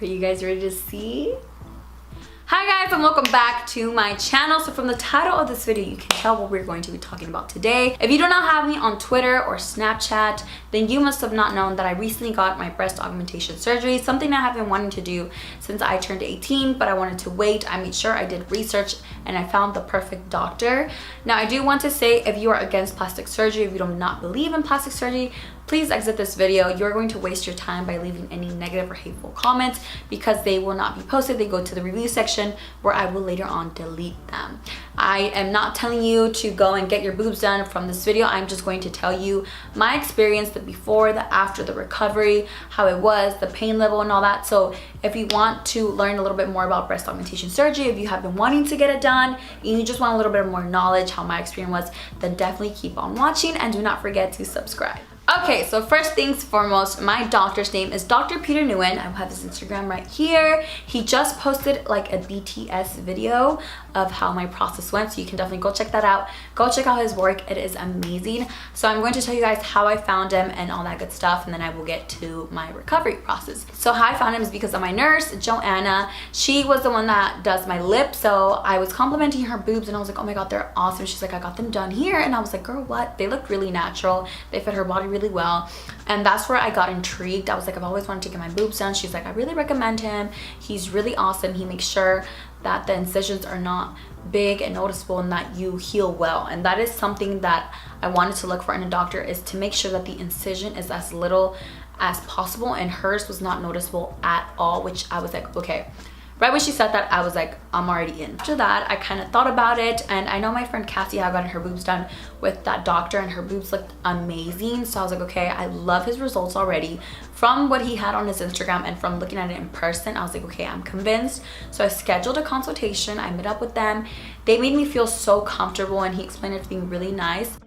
Are you guys ready to see? Hi guys, and welcome back to my channel. So from the title of this video, you can tell what we're going to be talking about today. If you do not have me on Twitter or Snapchat, then you must have not known that I recently got my breast augmentation surgery, something I have been wanting to do since I turned 18, but I wanted to wait. I made sure I did research and I found the perfect doctor. Now, I do want to say, if you are against plastic surgery, if you do not believe in plastic surgery, please exit this video. You're going to waste your time by leaving any negative or hateful comments because they will not be posted. They go to the review section where I will later on delete them. I am not telling you to go and get your boobs done from this video. I'm just going to tell you my experience, the before, the after, the recovery, how it was, the pain level and all that. So if you want to learn a little bit more about breast augmentation surgery, if you have been wanting to get it done and you just want a little bit more knowledge how my experience was, then definitely keep on watching and do not forget to subscribe. Okay, so first things foremost, my doctor's name is Dr. Peter Nguyen. I have his Instagram right here. He just posted like a BTS video of how my process went, so you can definitely go check that out. Go check out his work, it is amazing. So I'm going to tell you guys how I found him and all that good stuff, and then I will get to my recovery process. So how I found him is because of my nurse, Joanna. She was the one that does my lips, so I was complimenting her boobs and I was like, oh my god, they're awesome. She's like, I got them done here, and I was like, girl, what? They look really natural. They fit her body really well, and that's where I got intrigued. I was like, I've always wanted to get my boobs done. She's like, I really recommend him. He's really awesome. He makes sure that the incisions are not big and noticeable and that you heal well, and that is something that I wanted to look for in a doctor, is to make sure that the incision is as little as possible, and hers was not noticeable at all, which I was like, okay. Right when she said that, I was like, I'm already in. After that, I kind of thought about it, and I know my friend Cassie had gotten her boobs done with that doctor and her boobs looked amazing. So I was like, okay, I love his results already. From what he had on his Instagram and from looking at it in person, I was like, okay, I'm convinced. So I scheduled a consultation. I met up with them. They made me feel so comfortable, and he explained everything really nice.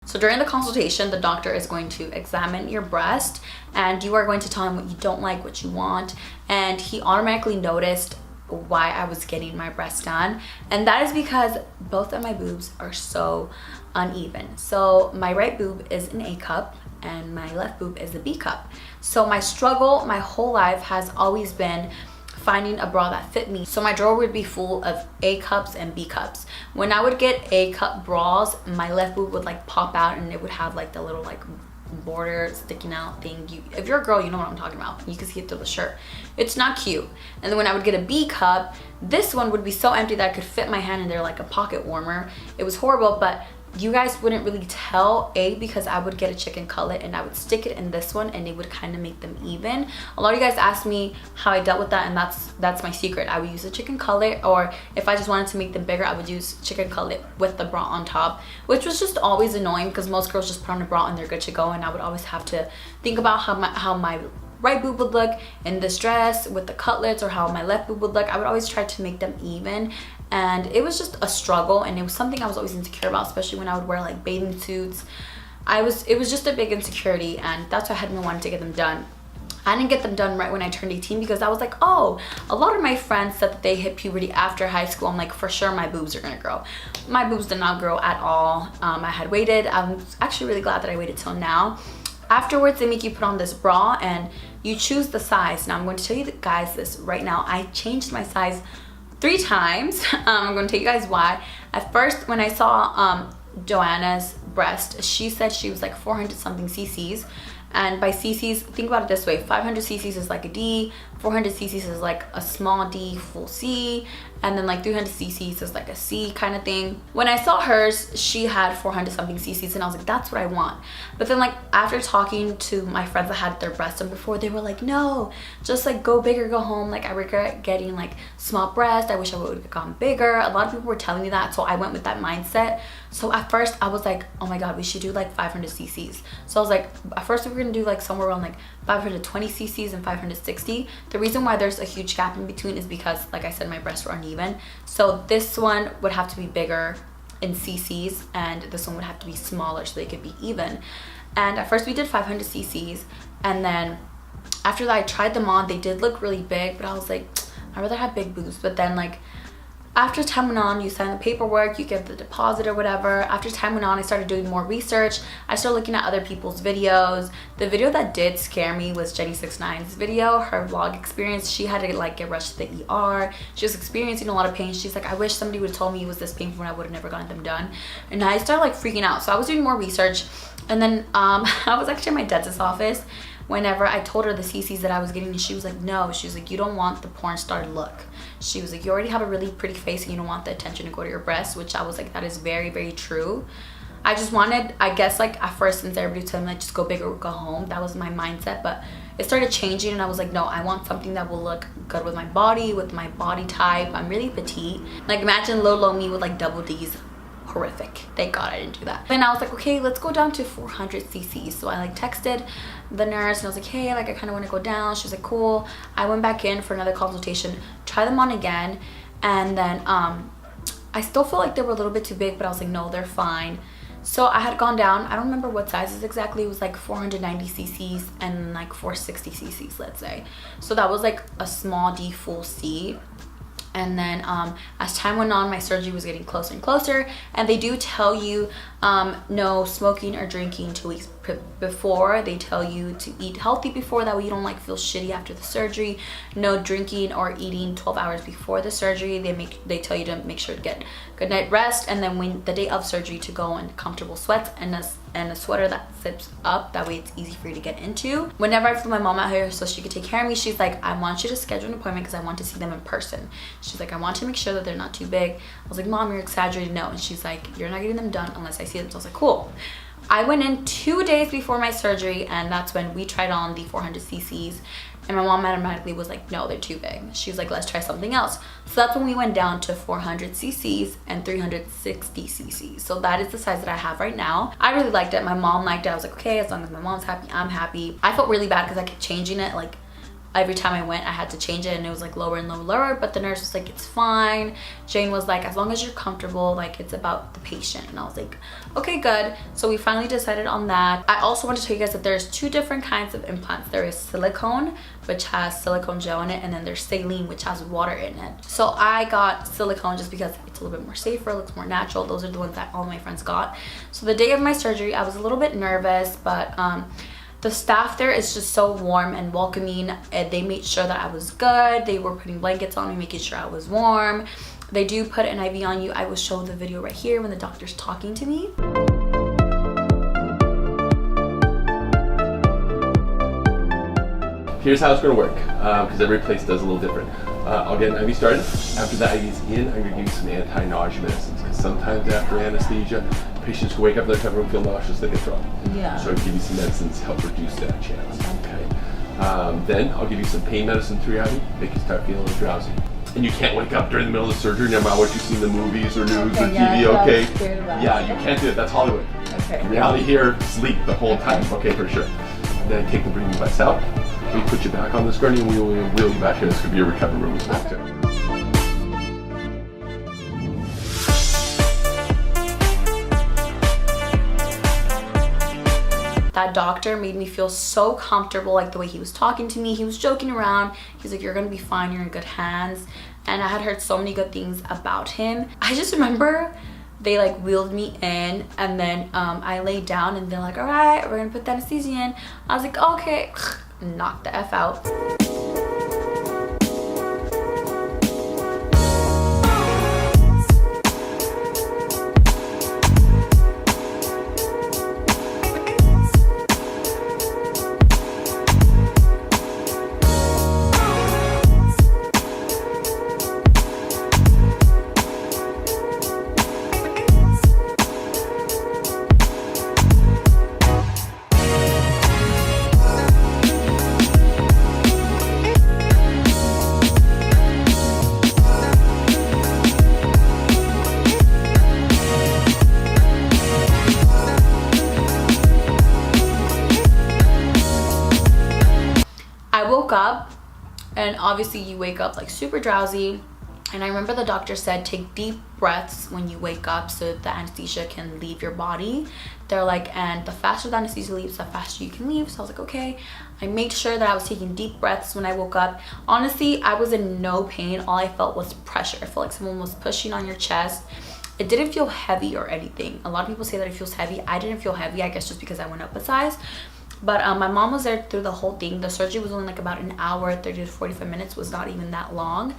So during the consultation, the doctor is going to examine your breast, and you are going to tell him what you don't like, what you want, and he automatically noticed why I was getting my breast done, and that is because both of my boobs are so uneven. So my right boob is an A cup and my left boob is a B cup. So my struggle my whole life has always been finding a bra that fit me. So my drawer would be full of A cups and B cups. When I would get A cup bras, my left boob would like pop out and it would have like the little like border sticking out thing. If you're a girl, you know what I'm talking about. You can see it through the shirt. It's not cute. And then when I would get a B cup, this one would be so empty that I could fit my hand in there like a pocket warmer. It was horrible, but you guys wouldn't really tell, because I would get a chicken cutlet and I would stick it in this one and it would kind of make them even. A lot of you guys asked me how I dealt with that, and that's my secret. I would use a chicken cutlet, or if I just wanted to make them bigger, I would use chicken cutlet with the bra on top, which was just always annoying because most girls just put on a bra and they're good to go, and I would always have to think about how my right boob would look in this dress with the cutlets, or how my left boob would look. I would always try to make them even, and it was just a struggle, and it was something I was always insecure about, especially when I would wear like bathing suits. It was just a big insecurity, and that's why I had been wanting to get them done. I didn't get them done right when I turned 18 because I was like, oh, a lot of my friends said that they hit puberty after high school. I'm like, for sure my boobs are gonna grow. My boobs did not grow at all. I had waited. I'm actually really glad that I waited till now. Afterwards, they make you put on this bra and you choose the size. Now I'm going to tell you guys this right now. I changed my size 3 times. I'm going to tell you guys why. At first, when I saw Joanna's breast, she said she was like 400 something cc's, and by cc's, think about it this way: 500 cc's is like a D, 400 cc's is like a small D full C, and then like 300 cc's is like a C kind of thing. When I saw hers, she had 400 something cc's, and I was like, that's what I want. But then like after talking to my friends that had their breasts done before, they were like, no, just like go big or go home. Like I regret getting like small breasts. I wish I would have gone bigger. A lot of people were telling me that, so I went with that mindset. So at first I was like, oh my god, we should do like 500 cc's. So I was like, at first we we're gonna do like somewhere around like 520 cc's and 560. The reason why there's a huge gap in between is because, like I said, my breasts were uneven. So this one would have to be bigger in cc's and this one would have to be smaller so they could be even. And at first we did 500 cc's, and then after that I tried them on. They did look really big, but I was like, I'd rather have big boobs. But then like after time went on, you sign the paperwork, you give the deposit or whatever. After time went on, I started doing more research. I started looking at other people's videos. The video that did scare me was Jenny69's video, her vlog experience. She had to like get rushed to the ER. She was experiencing a lot of pain. She's like, I wish somebody would have told me it was this painful and I would have never gotten them done. And I started like freaking out. So I was doing more research. And then I was actually in my dentist's office whenever I told her the cc's that I was getting, and she was like, no. She was like, you don't want the porn star look. She was like, you already have a really pretty face and you don't want the attention to go to your breasts, which I was like, that is very, very true. I just wanted, I guess like at first, since everybody was telling me like just go big or go home, that was my mindset. But it started changing and I was like, no, I want something that will look good with my body type. I'm really petite. Like imagine low me with like double D's. Horrific. Thank God I didn't do that. Then I was like, okay, let's go down to 400 cc's. So I like texted the nurse and I was like, hey, like I kind of want to go down. She was like, cool. I went back in for another consultation, try them on again, and then I still feel like they were a little bit too big, but I was like, no, they're fine. So I had gone down, I don't remember what sizes exactly. It was like 490 cc's and like 460 cc's, let's say. So that was like a small D full C. And then as time went on, my surgery was getting closer and closer. And they do tell you no smoking or drinking 2 weeks before. They tell you to eat healthy before, that way you don't like feel shitty after the surgery. No drinking or eating 12 hours before the surgery. They tell you to make sure to get good night rest, and then when the day of surgery to go in comfortable sweats and a sweater that zips up, that way it's easy for you to get into. Whenever I flew my mom out here so she could take care of me, she's like, I want you to schedule an appointment because I want to see them in person. She's like, I want to make sure that they're not too big. I was like, Mom, you're exaggerating. No. And she's like, you're not getting them done unless I see them. So I was like, cool. I went in 2 days before my surgery, and that's when we tried on the 400 cc's. And my mom automatically was like, no, they're too big. She's like, let's try something else. So that's when we went down to 400 cc's and 360 cc's. So that is the size that I have right now. I really liked it. My mom liked it. I was like, okay, as long as my mom's happy, I'm happy. I felt really bad because I kept changing it. Like every time I went, I had to change it, and it was like lower and lower, but the nurse was like, it's fine. Jane was like, as long as you're comfortable, like it's about the patient. And I was like, okay, good. So we finally decided on that. I also want to tell you guys that there's 2 different kinds of implants. There is silicone, which has silicone gel in it, and then there's saline, which has water in it. So I got silicone just because it's a little bit more safer, it looks more natural. Those are the ones that all my friends got. So the day of my surgery, I was a little bit nervous, but the staff there is just so warm and welcoming, and they made sure that I was good. They were putting blankets on me, making sure I was warm. They do put an IV on you. I will show the video right here when the doctor's talking to me. Here's how it's going to work, because every place does a little different. I'll get an IV started. After the IV's in, I'm going to give you some anti-nausea medicines, because sometimes after anesthesia, patients who wake up in their recovery room feel nauseous, they can throw up. Yeah. So I'll give you some medicines to help reduce that chance. Okay. Then I'll give you some pain medicine through your IV, make you start feeling a little drowsy. And you can't wake up during the middle of the surgery, no matter what you see in the movies or news or TV, okay? Yeah, you can't do it. That's Hollywood. Okay. In reality here, sleep the whole time, okay, for sure. Then take the breathing device out. We put you back on this gurney and we will wheel you back here. This could be your recovery room as well, too. That doctor made me feel so comfortable, like the way he was talking to me. He was joking around. He's like, you're gonna be fine, you're in good hands. And I had heard so many good things about him. I just remember they like wheeled me in, and then I laid down and they're like, all right, we're gonna put the anesthesia in. I was like, okay, knock the F out. and obviously you wake up like super drowsy. And I remember the doctor said take deep breaths when you wake up so that the anesthesia can leave your body. They're like, and the faster the anesthesia leaves, the faster you can leave. So I was like, okay. I made sure that I was taking deep breaths when I woke up. Honestly, I was in no pain. All I felt was pressure. I felt like someone was pushing on your chest. It didn't feel heavy or anything. A lot of people say that it feels heavy. I didn't feel heavy, I guess just because I went up a size. But my mom was there through the whole thing. The surgery was only like about an hour, 30 to 45 minutes, was not even that long.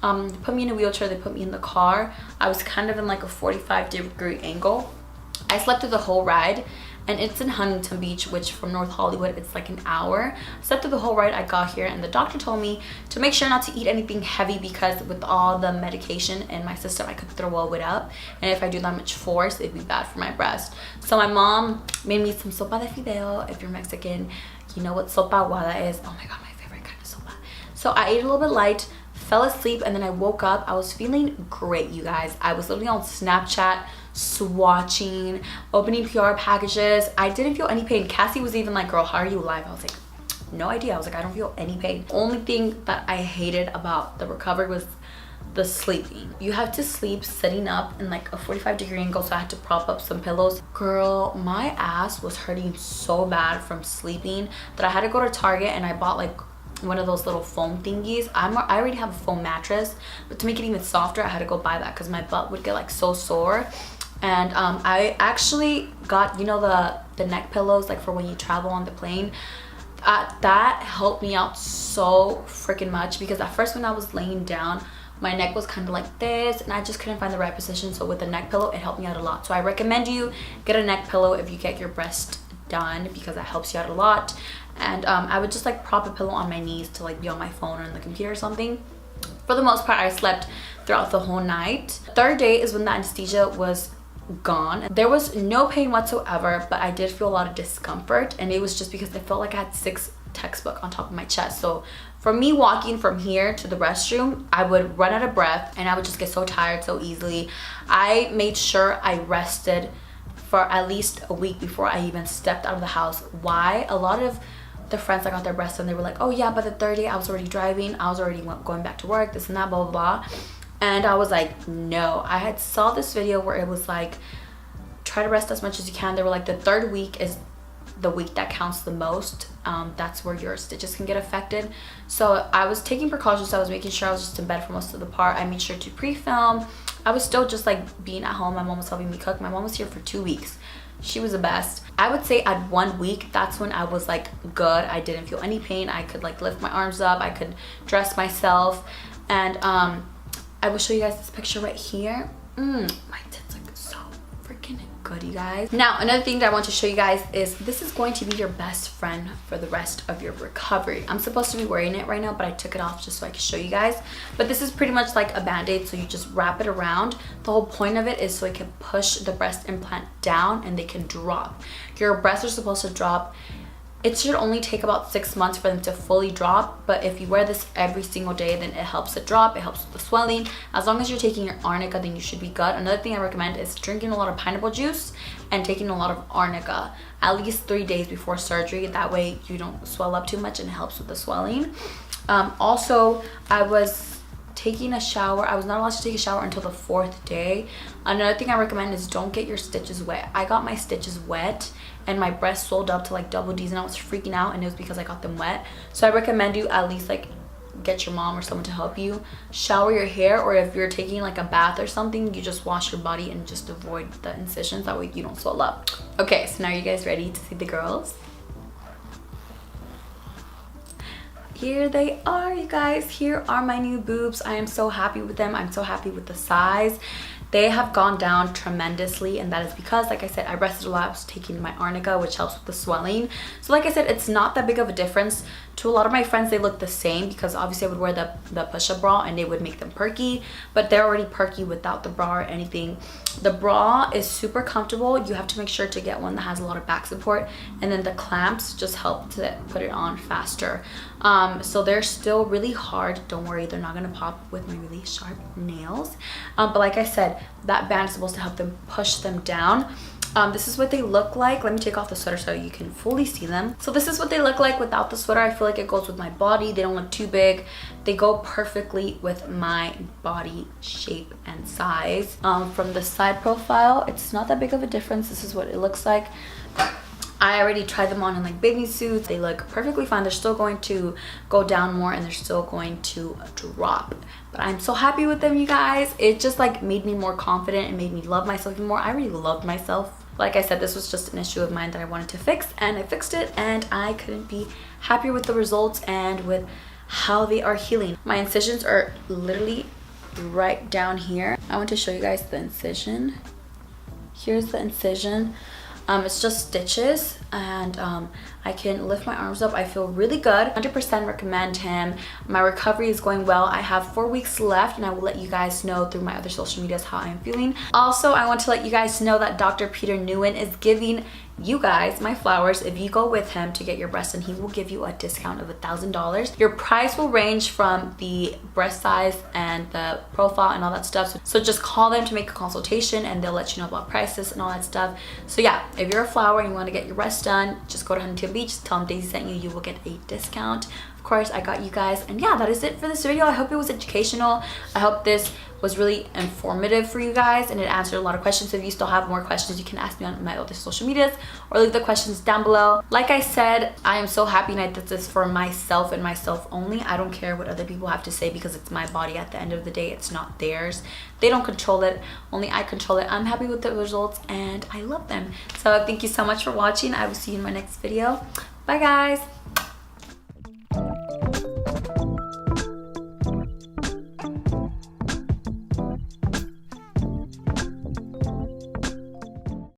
They put me in a wheelchair, they put me in the car. I was kind of in like a 45-degree angle. I slept through the whole ride, and it's in Huntington Beach, which from North Hollywood, it's like an hour. I slept through the whole ride. I got here, and the doctor told me to make sure not to eat anything heavy because with all the medication in my system, I could throw it up. And if I do that much force, it'd be bad for my breast. So my mom made me some sopa de fideo. If you're Mexican, you know what sopa aguada is. Oh my God, my favorite kind of sopa. So I ate a little bit light, fell asleep, and then I woke up. I was feeling great, you guys. I was literally on Snapchat, swatching, opening PR packages. I didn't feel any pain. Cassie was even like, girl, how are you alive? I was like, no idea. I was like, I don't feel any pain. Only thing that I hated about the recovery was the sleeping. You have to sleep sitting up in like a 45-degree angle, so I had to prop up some pillows. Girl, my ass was hurting so bad from sleeping that I had to go to Target and I bought like one of those little foam thingies. I already have a foam mattress, but to make it even softer, I had to go buy that because my butt would get like so sore. And I actually got, you know, the neck pillows like for when you travel on the plane. That helped me out so freaking much because at first when I was laying down, my neck was kind of like this and I just couldn't find the right position. So with the neck pillow, it helped me out a lot. So I recommend you get a neck pillow if you get your breast done because that helps you out a lot. And I would just like prop a pillow on my knees to like be on my phone or on the computer or something. For the most part, I slept throughout the whole night. Third day is when the anesthesia was gone. There was no pain whatsoever, but I did feel a lot of discomfort, and it was just because I felt like I had 6 textbook on top of my chest. So for me walking from here to the restroom, I would run out of breath and I would just get so tired so easily. I made sure I rested for at least a week before I even stepped out of the house. Why? A lot of the friends that got their breast done, they were like, oh yeah, by the third day I was already driving, I was already going back to work, this and that, blah blah blah. And I was like, no. I had saw this video where it was like, try to rest as much as you can. They were like, the third week is the week that counts the most. That's where your stitches can get affected. So I was taking precautions. I was making sure I was just in bed for most of the part. I made sure to pre-film. I was still just like being at home. My mom was helping me cook. My mom was here for 2 weeks. She was the best. I would say at 1 week, that's when I was like good. I didn't feel any pain. I could like lift my arms up. I could dress myself. And I will show you guys this picture right here. My tits look so freaking good, you guys. Now, another thing that I want to show you guys is this is going to be your best friend for the rest of your recovery. I'm supposed to be wearing it right now, but I took it off just so I could show you guys. But this is pretty much like a band-aid, so you just wrap it around. The whole point of it is so it can push the breast implant down and they can drop. Your breasts are supposed to drop. It should only take about 6 months for them to fully drop, but if you wear this every single day, then it helps it drop, it helps with the swelling. As long as you're taking your arnica, then you should be good. Another thing I recommend is drinking a lot of pineapple juice and taking a lot of arnica at least 3 days before surgery. That way you don't swell up too much and it helps with the swelling. Also, I was taking a shower. I was not allowed to take a shower until the 4th day. Another thing I recommend is don't get your stitches wet. I got my stitches wet and my breast swelled up to like double D's and I was freaking out, and it was because I got them wet. So I recommend you at least like get your mom or someone to help you shower your hair, or if you're taking like a bath or something, you just wash your body and just avoid the incisions. That way you don't swell up. Okay, so now you guys ready to see the girls? Here they are, you guys. Here are my new boobs. I am so happy with them. I'm so happy with the size. They have gone down tremendously, and that is because, like I said, I rested a lot. I was taking my arnica, which helps with the swelling. So like I said, it's not that big of a difference. To a lot of my friends, they look the same because obviously I would wear the push-up bra and they would make them perky, but they're already perky without the bra or anything. The bra is super comfortable. You have to make sure to get one that has a lot of back support, and then the clamps just help to put it on faster. So they're still really hard. Don't worry, they're not gonna pop with my really sharp nails. But like I said, that band is supposed to help them push them down. This is what they look like. Let me take off the sweater so you can fully see them. So this is what they look like without the sweater. I feel like it goes with my body. They don't look too big. They go perfectly with my body shape and size. From the side profile, it's not that big of a difference. This is what it looks like. I already tried them on in like bathing suits. They look perfectly fine. They're still going to go down more and they're still going to drop. But I'm so happy with them, you guys. It just like made me more confident and made me love myself even more. I already loved myself. Like I said, this was just an issue of mine that I wanted to fix, and I fixed it, and I couldn't be happier with the results and with how they are healing. My incisions are literally right down here. I want to show you guys the incision. Here's the incision. It's just stitches, and I can lift my arms up. I feel really good. 100% recommend him. My recovery is going well. I have 4 weeks left, and I will let you guys know through my other social medias how I'm feeling. Also, I want to let you guys know that Dr. Peter Nguyen is giving you guys my flowers if you go with him to get your breasts, and he will give you a discount of $1,000. Your price will range from the breast size and the profile and all that stuff, so just call them to make a consultation and they'll let you know about prices and all that stuff. So yeah, if you're a flower and you want to get your breasts done, just go to Huntington Beach, tell them Daisy sent you, you will get a discount. Of course, I got you guys. And yeah, that is it for this video. I hope it was educational. I hope this was really informative for you guys and it answered a lot of questions. If you still have more questions, you can ask me on my other social medias or leave the questions down below. Like I said, I am so happy and I did this for myself and myself only. I don't care what other people have to say because it's my body. At the end of the day, it's not theirs. They don't control it, only I control it. I'm happy with the results and I love them. So thank you so much for watching. I will see you in my next video. Bye guys.